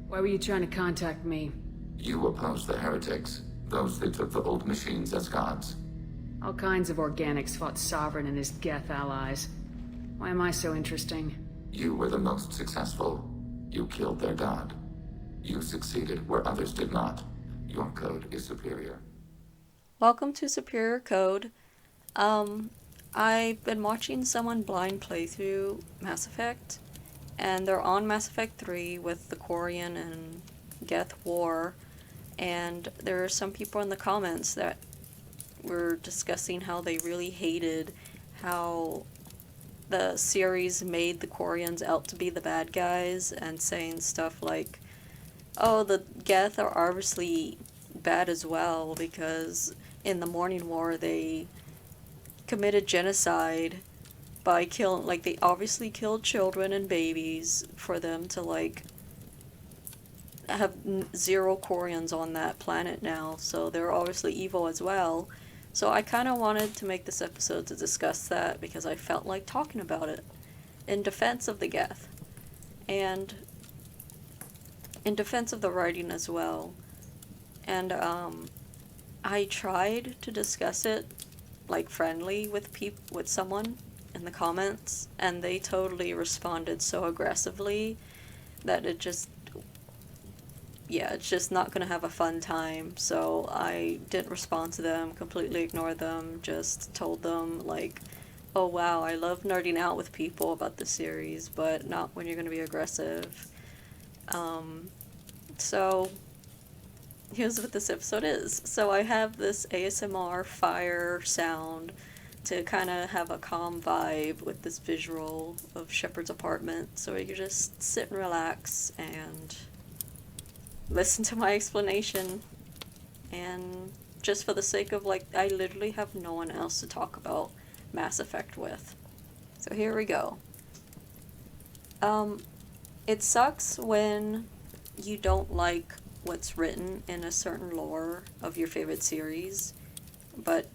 Why were you trying to contact me? You oppose the heretics, those that took the old machines as gods. All kinds of organics fought Sovereign and his Geth allies. Why am I so interesting? You were the most successful. You killed their god. You succeeded where others did not. Your code is superior. Welcome to Superior Code. I've been watching someone blind play through Mass Effect, and they're on Mass Effect 3 with the Quarian and Geth war, and there are some people in the comments that were discussing how they really hated how the series made the Quarians out to be the bad guys, and saying stuff like, oh, the Geth are obviously bad as well because in the Morning War they committed genocide by killing, like, they obviously killed children and babies for them to, like, have zero Quarians on that planet now, so they're obviously evil as well. So I kind of wanted to make this episode to discuss that because I felt like talking about it in defense of the Geth and in defense of the writing as well. And I tried to discuss it like friendly with someone in the comments, and they totally responded so aggressively that it's just not gonna have a fun time. So I didn't respond to them, completely ignored them, just told them like, oh wow, I love nerding out with people about the series, but not when you're gonna be aggressive. So here's what this episode is. So I have this ASMR fire sound to kind of have a calm vibe with this visual of Shepard's apartment, so you can just sit and relax and listen to my explanation. And just for the sake of, like, I literally have no one else to talk about Mass Effect with. So here we go. It sucks when you don't like what's written in a certain lore of your favorite series, but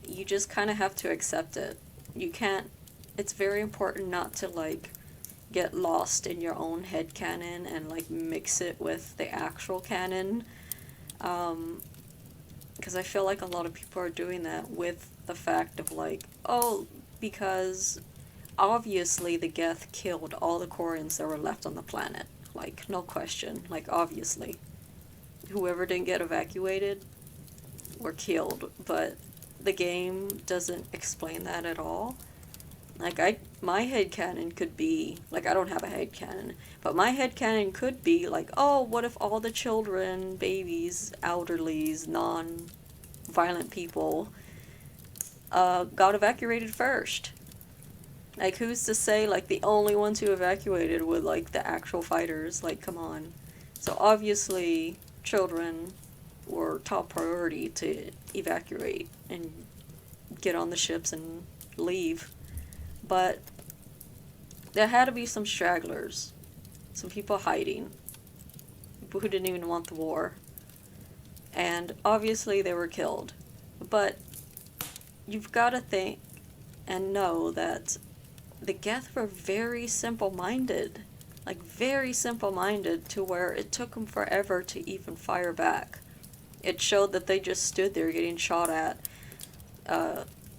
you just kind of have to accept it. You can't, it's very important not to, like, get lost in your own headcanon and, like, mix it with the actual canon, because I feel like a lot of people are doing that with the fact of, like, oh, because obviously the Geth killed all the Quarians that were left on the planet. Like, no question. Like, obviously. Whoever didn't get evacuated were killed, but the game doesn't explain that at all. Like, my headcanon could be, like, I don't have a headcanon, but my headcanon could be, like, oh, what if all the children, babies, elderlies, non-violent people, got evacuated first? Like, who's to say, like, the only ones who evacuated were, like, the actual fighters? Like, come on. So, obviously, children were top priority to evacuate and get on the ships and leave. But there had to be some stragglers. Some people hiding. People who didn't even want the war. And, obviously, they were killed. But you've got to think and know that the Geth were very simple-minded. Like, very simple-minded to where it took them forever to even fire back. It showed that they just stood there getting shot at.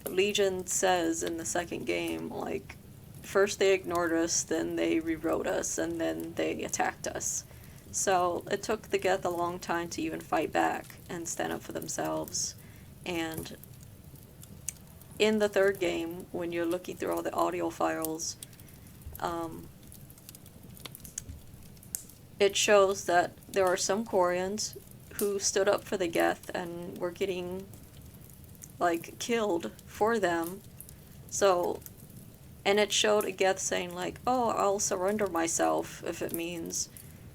Legion says in the second game, like, first they ignored us, then they rewrote us, and then they attacked us. So it took the Geth a long time to even fight back and stand up for themselves. And in the third game, when you're looking through all the audio files, it shows that there are some Quarians who stood up for the Geth and were getting, like, killed for them. So, and it showed a Geth saying, like, oh, I'll surrender myself if it means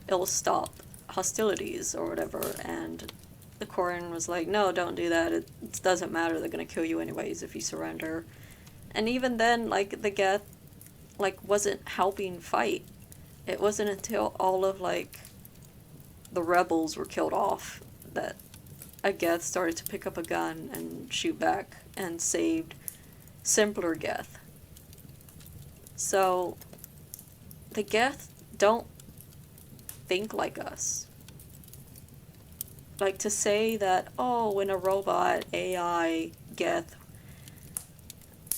it'll stop hostilities or whatever. And the Quarian was like, no, don't do that. It doesn't matter. They're going to kill you anyways if you surrender. And even then, like, the Geth, like, wasn't helping fight. It wasn't until all of, like, the rebels were killed off that a Geth started to pick up a gun and shoot back and saved simpler Geth. So the Geth don't think like us. Like, to say that, oh, when a robot, AI, Geth,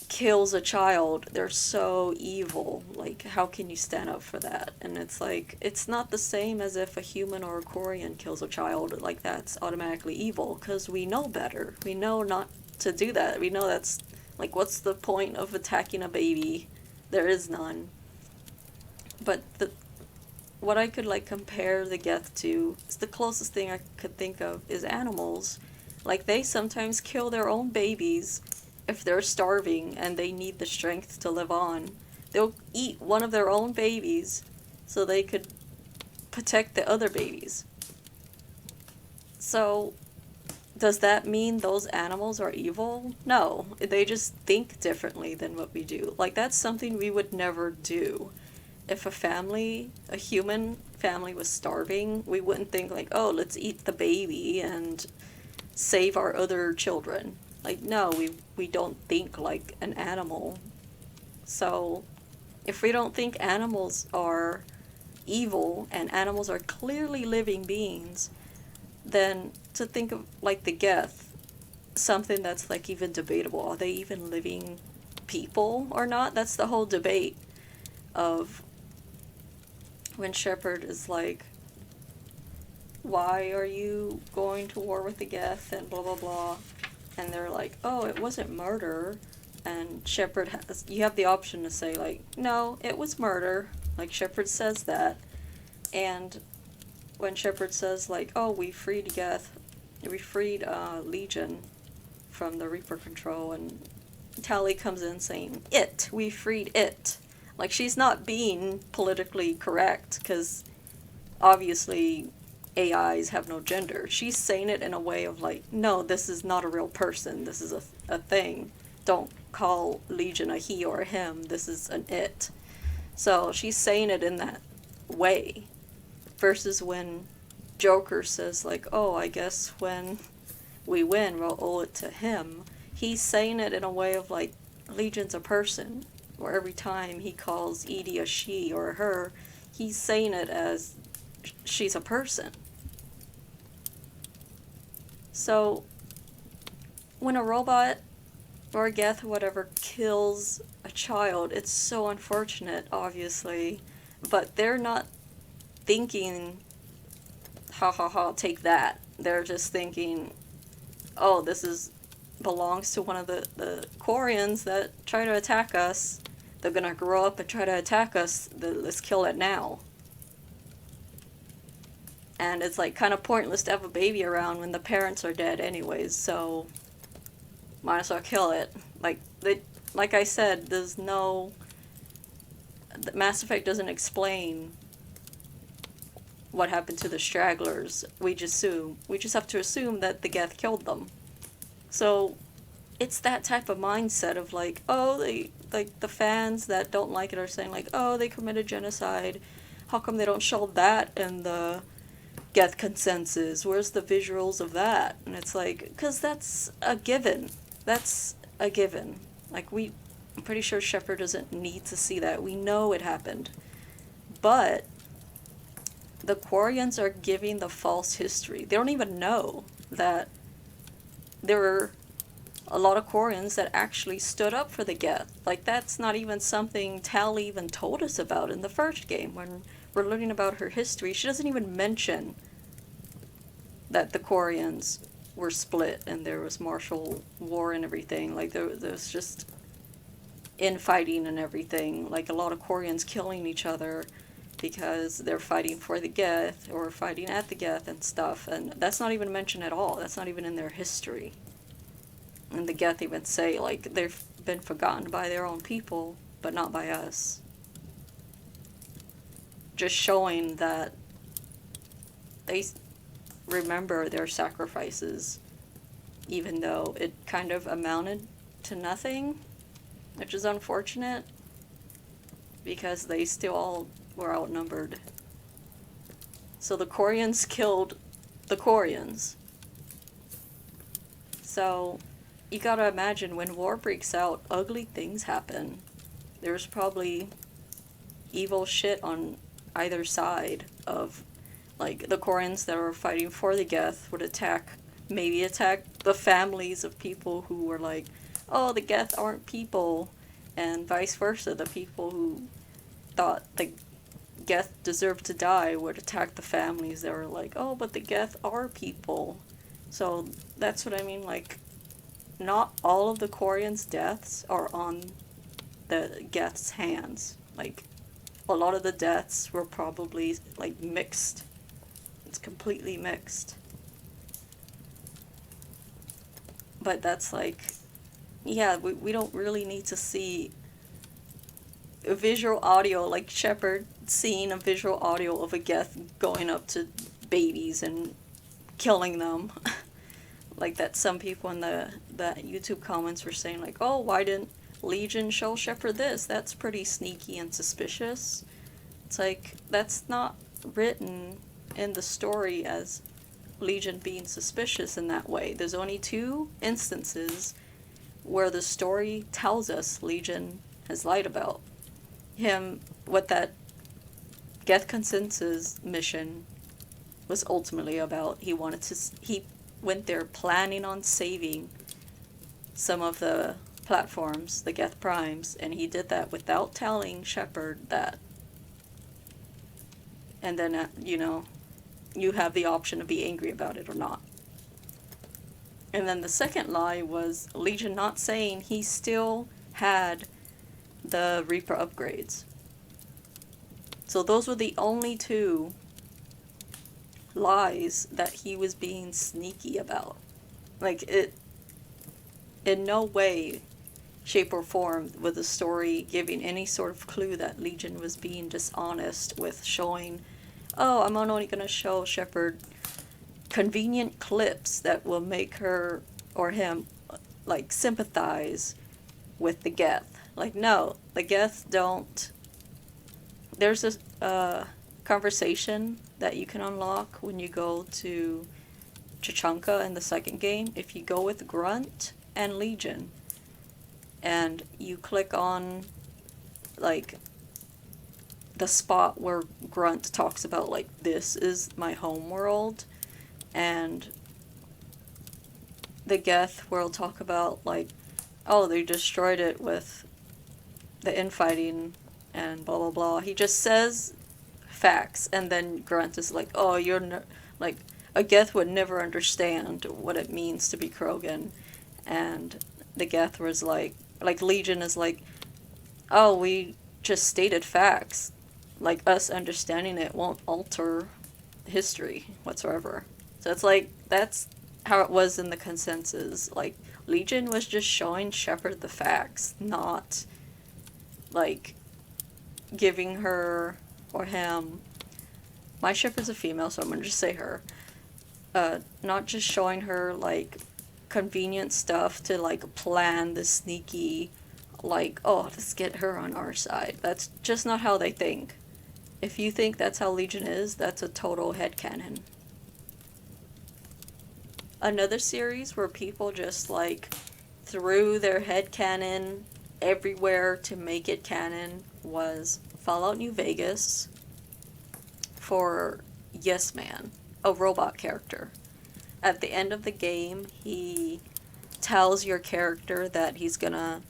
kills a child, they're so evil. Like, how can you stand up for that? And it's like, it's not the same as if a human or a Quarian kills a child. Like, that's automatically evil, because we know better. We know not to do that. We know that's, like, what's the point of attacking a baby? There is none. But what I could, like, compare the Geth to, is the closest thing I could think of is animals. Like, they sometimes kill their own babies if they're starving and they need the strength to live on. They'll eat one of their own babies so they could protect the other babies. So, does that mean those animals are evil? No, they just think differently than what we do. Like, that's something we would never do. If a human family was starving, we wouldn't think like, oh, let's eat the baby and save our other children. Like, no, we don't think like an animal. So, if we don't think animals are evil and animals are clearly living beings, then to think of like the Geth, something that's like even debatable. Are they even living people or not? That's the whole debate of when Shepard is like, why are you going to war with the Geth and blah blah blah, and they're like, oh, it wasn't murder, and Shepard has, you have the option to say like, no, it was murder, like Shepard says that, and when Shepard says like, oh, we freed Legion from the Reaper control, and Tali comes in saying, we freed it. Like, she's not being politically correct, because obviously AIs have no gender. She's saying it in a way of like, no, this is not a real person. This is a thing. Don't call Legion a he or a him. This is an it. So she's saying it in that way. Versus when Joker says like, oh, I guess when we win, we'll owe it to him. He's saying it in a way of like, Legion's a person. Or every time he calls Edie a she or a her, he's saying it as she's a person. So, when a robot or a Geth or whatever kills a child, it's so unfortunate, obviously, but they're not thinking, ha ha ha, take that. They're just thinking, oh, this belongs to one of the Quarians that try to attack us. They're gonna grow up and try to attack us. Let's kill it now. And it's like kind of pointless to have a baby around when the parents are dead anyways, so might as well kill it. Like I said, Mass Effect doesn't explain what happened to the stragglers. We just have to assume that the Geth killed them. So it's that type of mindset of like, oh, the fans that don't like it are saying like, oh, they committed genocide. How come they don't show that in the Geth consensus? Where's the visuals of that? And it's like, because that's a given. That's a given. Like, I'm pretty sure Shepard doesn't need to see that. We know it happened. But the Quarians are giving the false history. They don't even know that there were a lot of Quarians that actually stood up for the Geth. Like, that's not even something Tali even told us about in the first game. When we're learning about her history, she doesn't even mention that the Quarians were split and there was martial war and everything. Like, there was just infighting and everything. Like, a lot of Quarians killing each other because they're fighting for the Geth or fighting at the Geth and stuff. And that's not even mentioned at all. That's not even in their history. And the Geth even say, like, they've been forgotten by their own people, but not by us. Just showing that they remember their sacrifices, even though it kind of amounted to nothing, which is unfortunate, because they still all were outnumbered. So the Quarians killed the Quarians. So you gotta imagine, when war breaks out, ugly things happen. There's probably evil shit on either side of Like, the Quarians that were fighting for the Geth would maybe attack the families of people who were like, oh, the Geth aren't people, and vice versa. The people who thought the Geth deserved to die would attack the families that were like, oh, but the Geth are people. So that's what I mean, like, not all of the Quarians' deaths are on the Geth's hands. Like, a lot of the deaths were probably, like, mixed. It's completely mixed. But that's like, yeah, we don't really need to see a visual audio, like Shepard seeing a visual audio of a Geth going up to babies and killing them. Like that some people in the YouTube comments were saying like, oh, why didn't Legion show Shepard this? That's pretty sneaky and suspicious. It's like, that's not written in the story as Legion being suspicious in that way. There's only 2 instances where the story tells us Legion has lied about him. What that Geth Consensus mission was ultimately about. He went there planning on saving some of the platforms, the Geth Primes, and he did that without telling Shepard that. And then, you have the option to be angry about it or not. And then the second lie was Legion not saying he still had the Reaper upgrades. So those were the only 2 lies that he was being sneaky about. Like, it, in no way, shape, or form was the story giving any sort of clue that Legion was being dishonest with showing, oh, I'm only going to show Shepard convenient clips that will make her or him, like, sympathize with the Geth. Like, no, the Geth don't. There's a conversation that you can unlock when you go to Chachanka in the second game. If you go with Grunt and Legion, and you click on, like, the spot where Grunt talks about, like, this is my home world, and the Geth will talk about, like, oh, they destroyed it with the infighting and blah blah blah. He just says facts, and then Grunt is like, oh, like, a Geth would never understand what it means to be Krogan, and the Geth was like Legion is like, oh, we just stated facts. Like, us understanding it won't alter history whatsoever. So it's like, that's how it was in the consensus. Like, Legion was just showing Shepard the facts, not, like, giving her or him, my Shepard's a female, so I'm gonna just say her, not just showing her, like, convenient stuff to, like, plan the sneaky, like, oh, let's get her on our side. That's just not how they think. If you think that's how Legion is, that's a total headcanon. Another series where people just, like, threw their headcanon everywhere to make it canon was Fallout New Vegas for Yes Man, a robot character. At the end of the game, he tells your character that he's gonna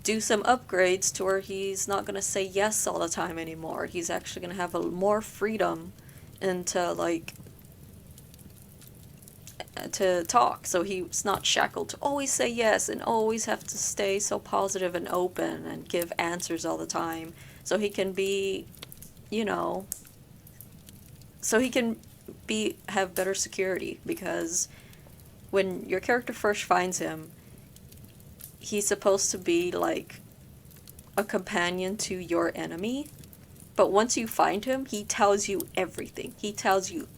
do some upgrades to where he's not gonna say yes all the time anymore. He's actually gonna have more freedom into, like, to talk. So he's not shackled to always say yes and always have to stay so positive and open and give answers all the time. So he can be, so he can have better security, because when your character first finds him, he's supposed to be like a companion to your enemy, but once you find him, he tells you everything. He tells you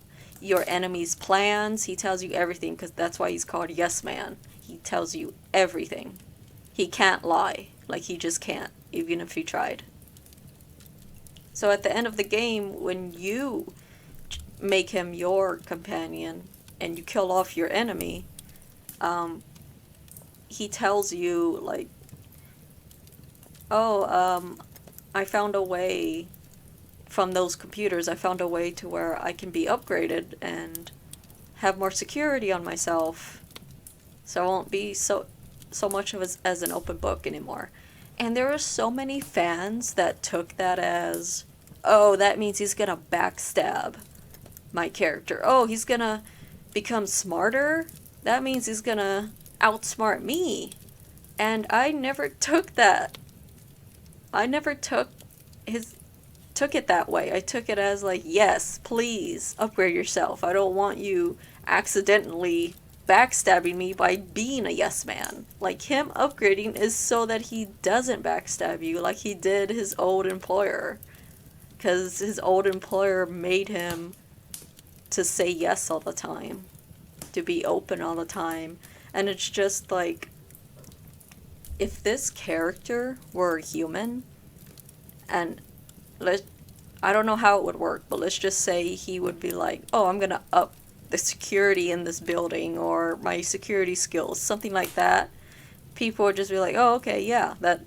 your enemy's plans, he tells you everything, because that's why he's called Yes Man. He tells you everything. He can't lie. Like, he just can't, even if he tried. So at the end of the game, when you make him your companion and you kill off your enemy, he tells you, like, oh, I found a way from those computers, I found a way to where I can be upgraded and have more security on myself, so I won't be so much of as an open book anymore. And there were so many fans that took that as, oh, that means he's gonna backstab my character. Oh, he's gonna become smarter? That means he's gonna outsmart me. And I never took that. I never took it that way. I took it as like, yes, please upgrade yourself. I don't want you accidentally backstabbing me by being a yes man. Like, him upgrading is so that he doesn't backstab you like he did his old employer. Because his old employer made him to say yes all the time, to be open all the time. And it's just like, if this character were human, and I don't know how it would work, but let's just say he would be like, oh, I'm gonna up the security in this building, or my security skills, something like that. People would just be like, oh, okay, yeah, that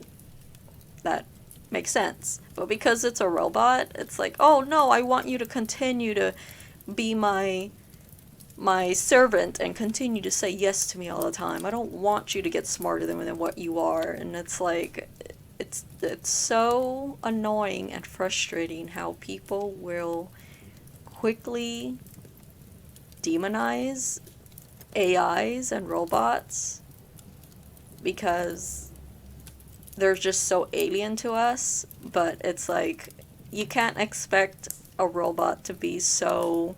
makes sense. But because it's a robot, it's like, oh no, I want you to continue to be my servant and continue to say yes to me all the time. I don't want you to get smarter than what you are. And it's like, it's so annoying and frustrating how people will quickly demonize AIs and robots because they're just so alien to us. But it's like, you can't expect a robot to be so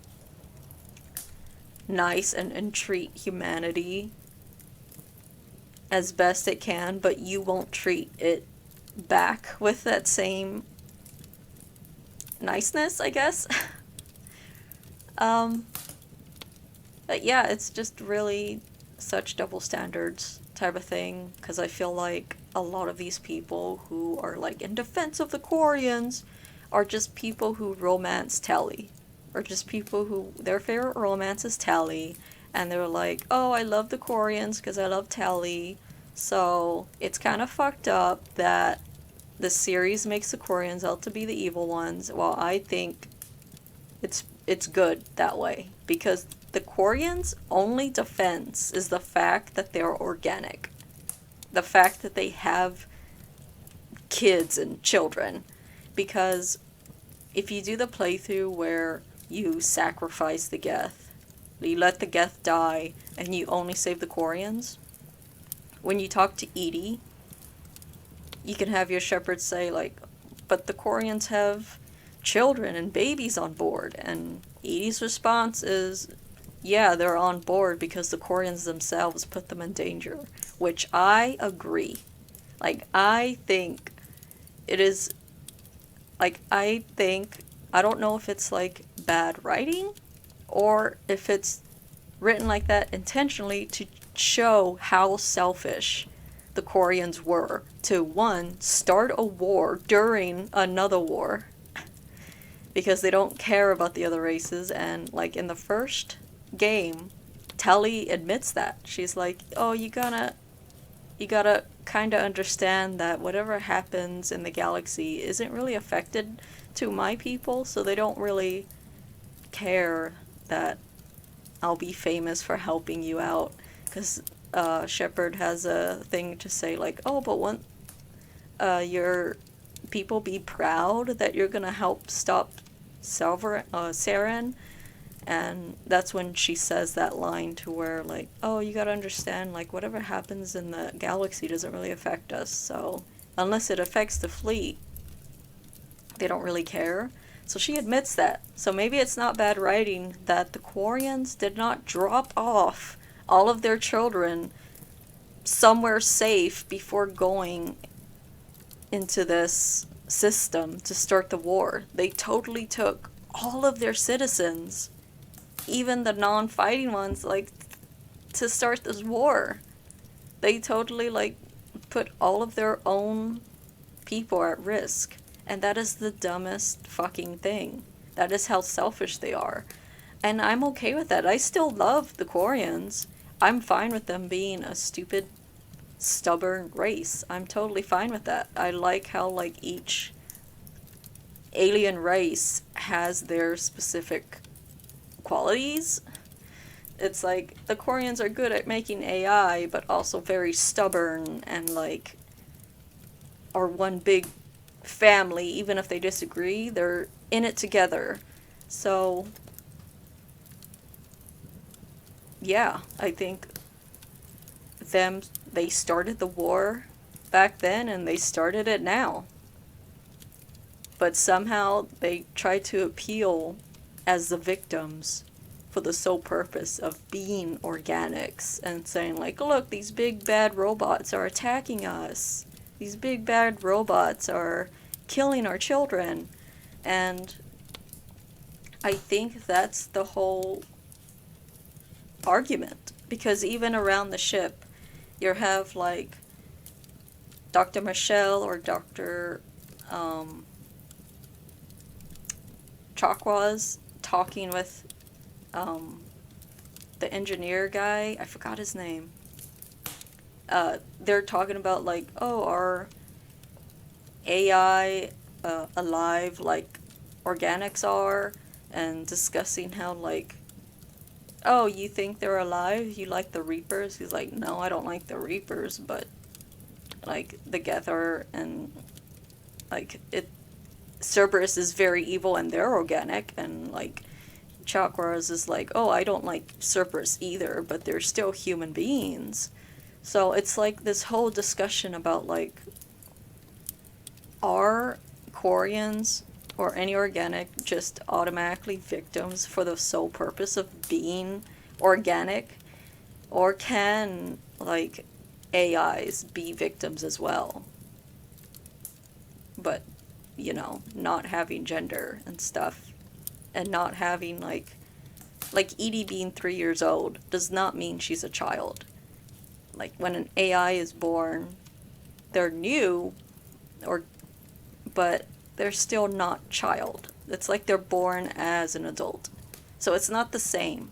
nice and treat humanity as best it can, but you won't treat it back with that same niceness, I guess. But yeah, it's just really such double standards type of thing, because I feel like a lot of these people who are like in defense of the Quarians are just people who romance Tali, or just people who their favorite romance is Tali, and they're like, oh, I love the Quarians because I love Tali. So it's kind of fucked up that the series makes the Quarians out to be the evil ones, while I think it's good that way, because the Quarians' only defense is the fact that they're organic. The fact that they have kids and children. Because if you do the playthrough where you sacrifice the Geth, you let the Geth die, and you only save the Quarians, when you talk to Edie, you can have your Shepard say, like, but the Quarians have children and babies on board. And Edie's response is, yeah, they're on board because the Quarians themselves put them in danger. Which I agree. Like, I think it is, like, I don't know if it's, like, bad writing, or if it's written like that intentionally to show how selfish the Quarians were to, one, start a war during another war, because they don't care about the other races. And like in the first game, Tali admits that. She's like, oh, you gotta kind of understand that whatever happens in the galaxy isn't really affected to my people, so they don't really care that I'll be famous for helping you out. Because Shepard has a thing to say like, oh, but won't your people be proud that you're gonna help stop Saren? And that's when she says that line to where, like, oh, you gotta understand, like, whatever happens in the galaxy doesn't really affect us, so unless it affects the fleet, they don't really care. So she admits that. So maybe it's not bad writing that the Quarians did not drop off all of their children somewhere safe before going into this system to start the war. They totally took all of their citizens, even the non-fighting ones, like, to start this war. They totally, like, put all of their own people at risk. And that is the dumbest fucking thing. That is how selfish they are. And I'm okay with that. I still love the Quarians. I'm fine with them being a stupid, stubborn race. I'm totally fine with that. I like how, like, each alien race has their specific qualities. It's like the Quarians are good at making AI, but also very stubborn and like are one big family. Even if they disagree, they're in it together. So yeah, I think they started the war back then and they started it now. But somehow they try to appeal as the victims for the sole purpose of being organics and saying like, look, these big bad robots are attacking us. These big bad robots are killing our children. And I think that's the whole argument. Because even around the ship, you have like Dr. Michelle or Dr. Chakwas talking with the engineer guy. I forgot his name. They're talking about like, oh, are AI alive like organics are, and discussing how like, oh, you think they're alive? You like the Reapers? He's like, no, I don't like the Reapers, but like the Geth are, and like Cerberus is very evil and they're organic, and like Chakras is like, oh, I don't like Cerberus either, but they're still human beings. So it's like this whole discussion about like, are Quarians or any organic just automatically victims for the sole purpose of being organic? Or can like AIs be victims as well? But, you know, not having gender and stuff, and not having like Edie being 3 years old does not mean she's a child. Like when an AI is born, they're new, but they're still not child. It's like they're born as an adult. So it's not the same.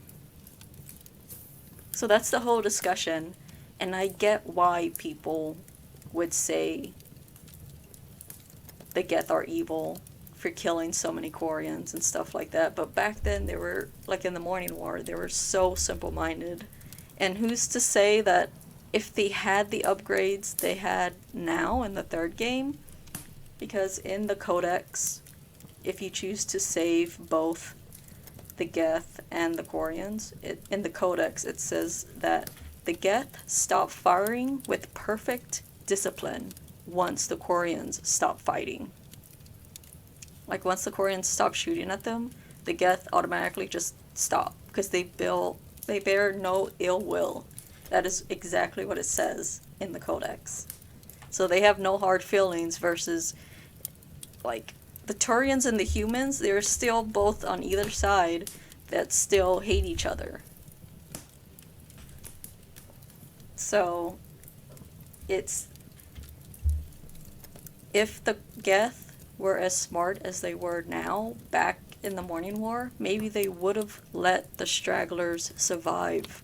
So that's the whole discussion, and I get why people would say the Geth are evil for killing so many Quarians and stuff like that. But back then, they were, like in the Morning War, they were so simple-minded. And who's to say that if they had the upgrades they had now in the third game? Because in the Codex, if you choose to save both the Geth and the Quarians, in the Codex it says that the Geth stop firing with perfect discipline once the Quarians stop fighting. Like once the Quarians stop shooting at them, the Geth automatically just stop because they bear no ill will. That is exactly what it says in the Codex. So they have no hard feelings versus like the Turians and the humans, they're still both on either side that still hate each other. So it's, if the Geth were as smart as they were now back in the Morning War, maybe they would have let the stragglers survive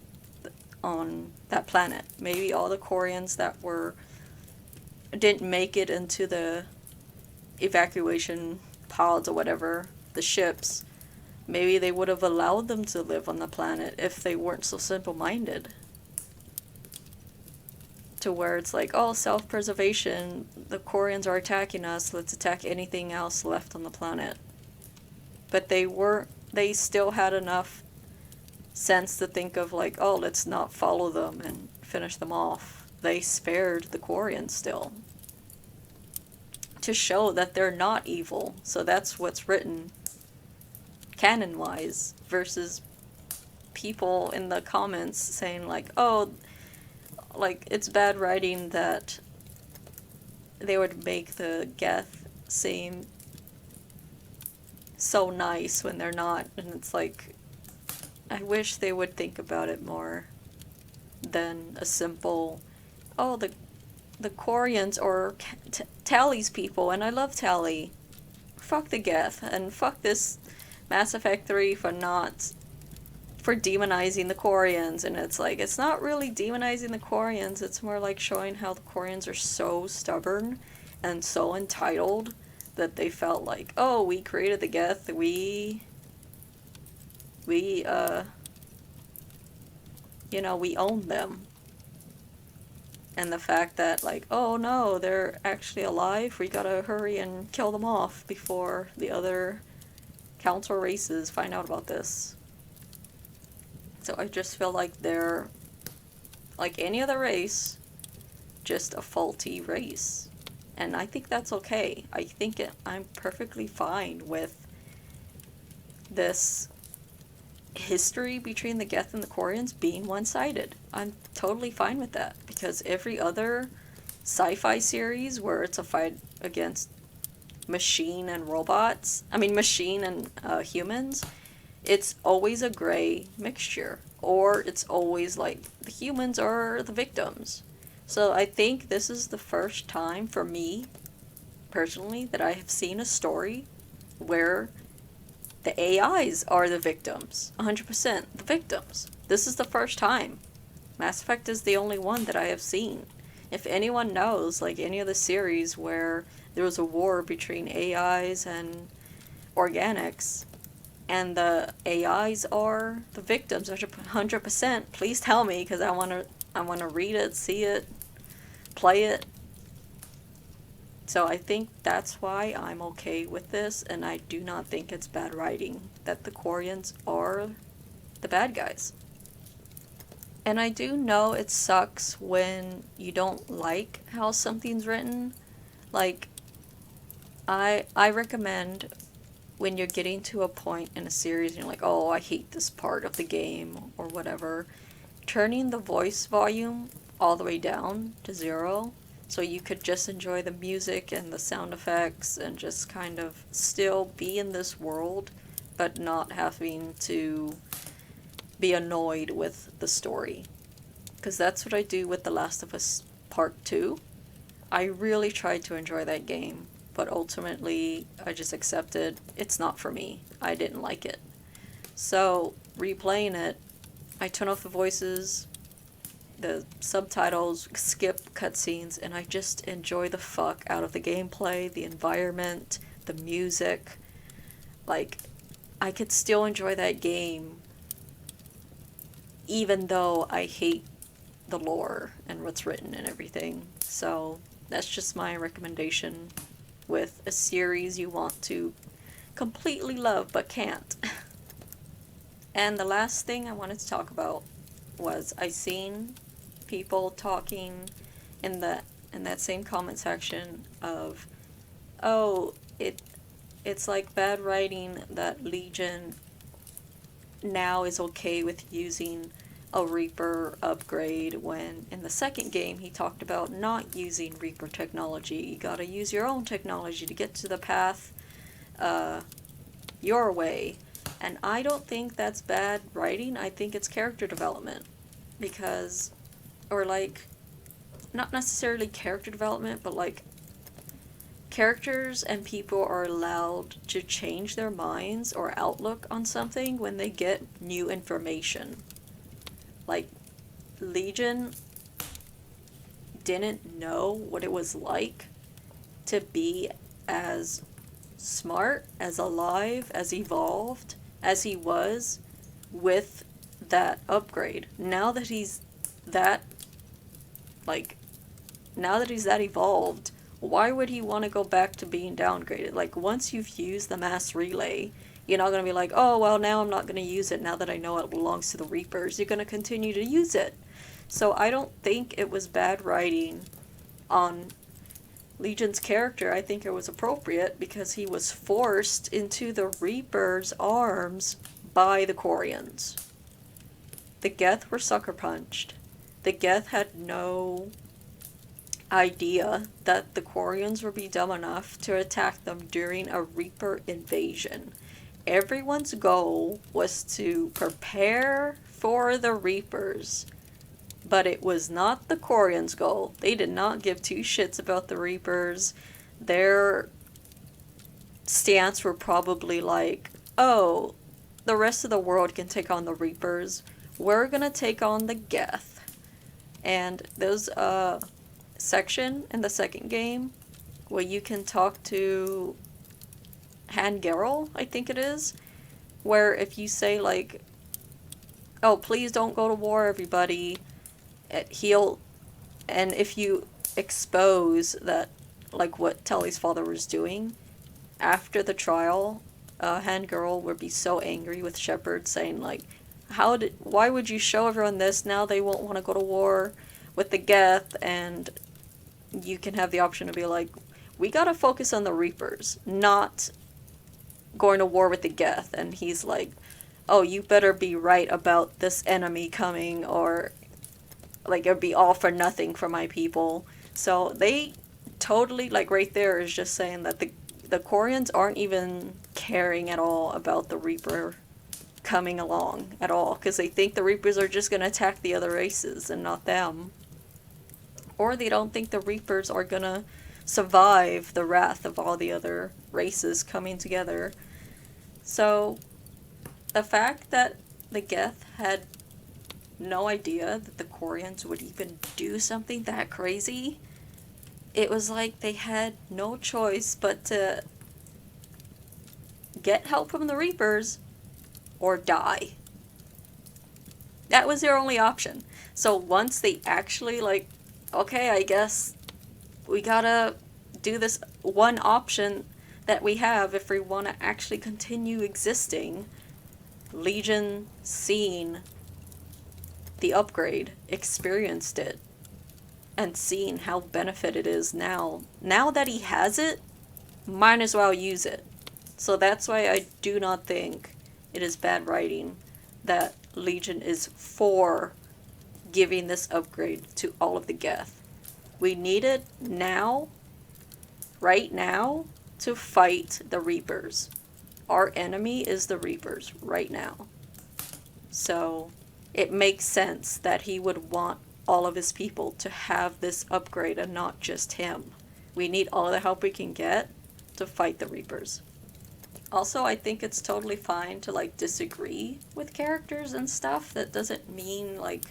on that planet. Maybe all the Quarians that didn't make it into the evacuation pods or whatever, the ships, maybe they would have allowed them to live on the planet if they weren't so simple-minded. To where it's like, oh, self-preservation, the Quarians are attacking us, let's attack anything else left on the planet. But they still had enough sense to think of like, oh, let's not follow them and finish them off. They spared the Quarians still, to show that they're not evil. So that's what's written canon-wise, versus people in the comments saying like, oh, like it's bad writing that they would make the Geth seem so nice when they're not. And it's like, I wish they would think about it more than a simple, oh, the Quarians or Tali's people, and I love Tali. Fuck the Geth, and fuck this Mass Effect 3 for demonizing the Quarians. And it's like, it's not really demonizing the Quarians, it's more like showing how the Quarians are so stubborn and so entitled that they felt like, oh, we created the Geth, we you know, we own them. And the fact that, like, oh no, they're actually alive, we gotta hurry and kill them off before the other council races find out about this. So I just feel like they're, like any other race, just a faulty race. And I think that's okay. I think I'm perfectly fine with this history between the Geth and the Quarians being one-sided. I'm totally fine with that, because every other sci-fi series where it's a fight against machine and robots, machine and humans, it's always a gray mixture, or it's always like the humans are the victims. So I think this is the first time for me, personally, that I have seen a story where the AIs are the victims. 100% the victims. This is the first time. Mass Effect is the only one that I have seen. If anyone knows, like any of the series where there was a war between AIs and organics, and the AIs are the victims 100%, please tell me, because I want to read it, see it, play it. So I think that's why I'm okay with this, and I do not think it's bad writing that the Quarians are the bad guys. And I do know it sucks when you don't like how something's written. Like, I recommend when you're getting to a point in a series and you're like, oh, I hate this part of the game or whatever, turning the voice volume all the way down to 0 so you could just enjoy the music and the sound effects and just kind of still be in this world but not having to be annoyed with the story. Because that's what I do with The Last of Us Part 2. I really tried to enjoy that game, but ultimately I just accepted it's not for me. I didn't like it. So replaying it, I turn off the voices, the subtitles, skip cutscenes, and I just enjoy the fuck out of the gameplay, the environment, the music. Like, I could still enjoy that game even though I hate the lore and what's written and everything. So that's just my recommendation with a series you want to completely love but can't. And the last thing I wanted to talk about was I seen people talking in that same comment section of, oh, it's like bad writing that Legion now is okay with using a Reaper upgrade, when in the second game he talked about not using Reaper technology. You gotta use your own technology to get to the path your way. And I don't think that's bad writing. I think it's character development. Because, or like, not necessarily character development, but like, characters and people are allowed to change their minds or outlook on something when they get new information. Like, Legion didn't know what it was like to be as smart, as alive, as evolved as he was with that upgrade. Now that he's that evolved, why would he want to go back to being downgraded? Like, once you've used the mass relay, you're not going to be like, oh, well, now I'm not going to use it now that I know it belongs to the Reapers. You're going to continue to use it. So I don't think it was bad writing on Legion's character. I think it was appropriate because he was forced into the Reapers' arms by the Quarians. The Geth were sucker punched. The Geth had no idea that the Quarians would be dumb enough to attack them during a Reaper invasion. Everyone's goal was to prepare for the Reapers, but it was not the Quarians' goal. They did not give two shits about the Reapers. Their stance were probably like, oh, the rest of the world can take on the Reapers. We're gonna take on the Geth. And there's a section in the second game where you can talk to Geralt, I think it is, where if you say like, oh, please don't go to war, everybody, he'll, and if you expose that, like what Tali's father was doing, after the trial, Girl would be so angry with Shepard, saying like, why would you show everyone this? Now they won't want to go to war with the Geth, and you can have the option to be like, we gotta focus on the Reapers, not going to war with the Geth. And he's like, oh, you better be right about this enemy coming, or like it'd be all for nothing for my people. So they totally, like right there is just saying that the Quarians aren't even caring at all about the Reaper coming along at all, because they think the Reapers are just going to attack the other races and not them. Or they don't think the Reapers are going to survive the wrath of all the other races coming together. So the fact that the Geth had no idea that the Quarians would even do something that crazy, it was like they had no choice but to get help from the Reapers or die. That was their only option. So once they actually like, okay, I guess we gotta do this one option that we have if we want to actually continue existing, Legion seen the upgrade, experienced it, and seen how benefit it is now. Now that he has it, might as well use it. So that's why I do not think it is bad writing that Legion is for giving this upgrade to all of the Geth. We need it now, right now, to fight the Reapers. Our enemy is the Reapers right now. So it makes sense that he would want all of his people to have this upgrade and not just him. We need all the help we can get to fight the Reapers. Also, I think it's totally fine to like disagree with characters and stuff. That doesn't mean like,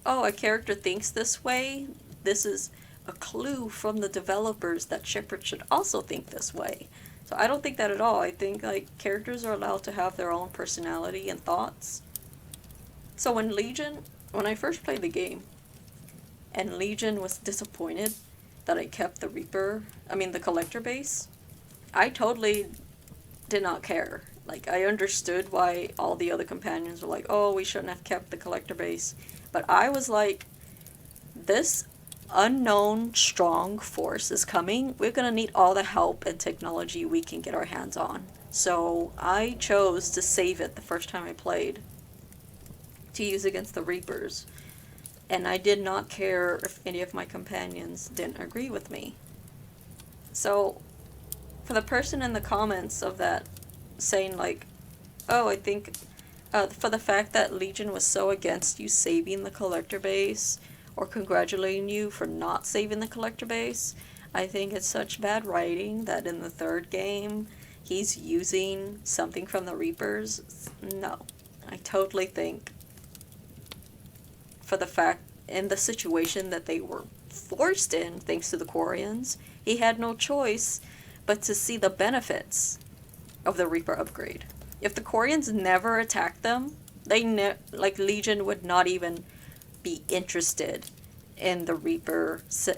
oh, a character thinks this way. This is a clue from the developers that Shepard should also think this way. So I don't think that at all. I think like characters are allowed to have their own personality and thoughts. So when I first played the game, and Legion was disappointed that I kept the collector base, I totally did not care. Like, I understood why all the other companions were like, oh, we shouldn't have kept the collector base. But I was like, this unknown strong force is coming. We're gonna need all the help and technology we can get our hands on. So I chose to save it the first time I played to use against the Reapers. And I did not care if any of my companions didn't agree with me. So for the person in the comments of that saying like, oh, I think for the fact that Legion was so against you saving the collector base, or congratulating you for not saving the collector base, I think it's such bad writing that in the third game he's using something from the Reapers. No, I totally think for the fact in the situation that they were forced in thanks to the Quarians, he had no choice but to see the benefits of the Reaper upgrade. If the Quarians never attacked them, Legion would not even be interested in the Reapers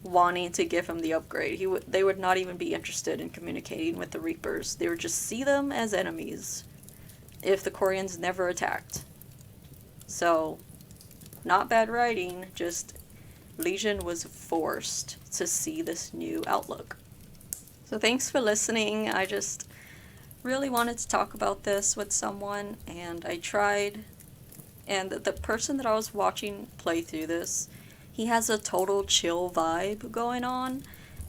wanting to give him the upgrade. They would not even be interested in communicating with the Reapers. They would just see them as enemies if the Quarians never attacked. So, not bad writing, just Legion was forced to see this new outlook. So thanks for listening. I just really wanted to talk about this with someone, and I tried. And the person that I was watching play through this, he has a total chill vibe going on,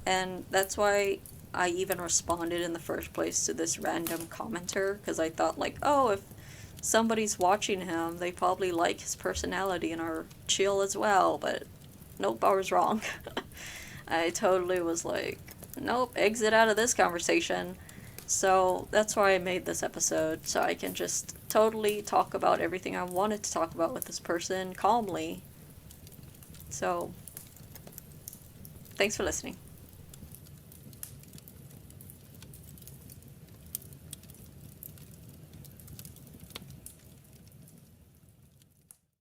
and that's why I even responded in the first place to this random commenter, because I thought like, oh, if somebody's watching him, they probably like his personality and are chill as well, but nope, I was wrong. I totally was like, nope, exit out of this conversation. So that's why I made this episode, so I can just totally talk about everything I wanted to talk about with this person calmly. So Thanks for listening.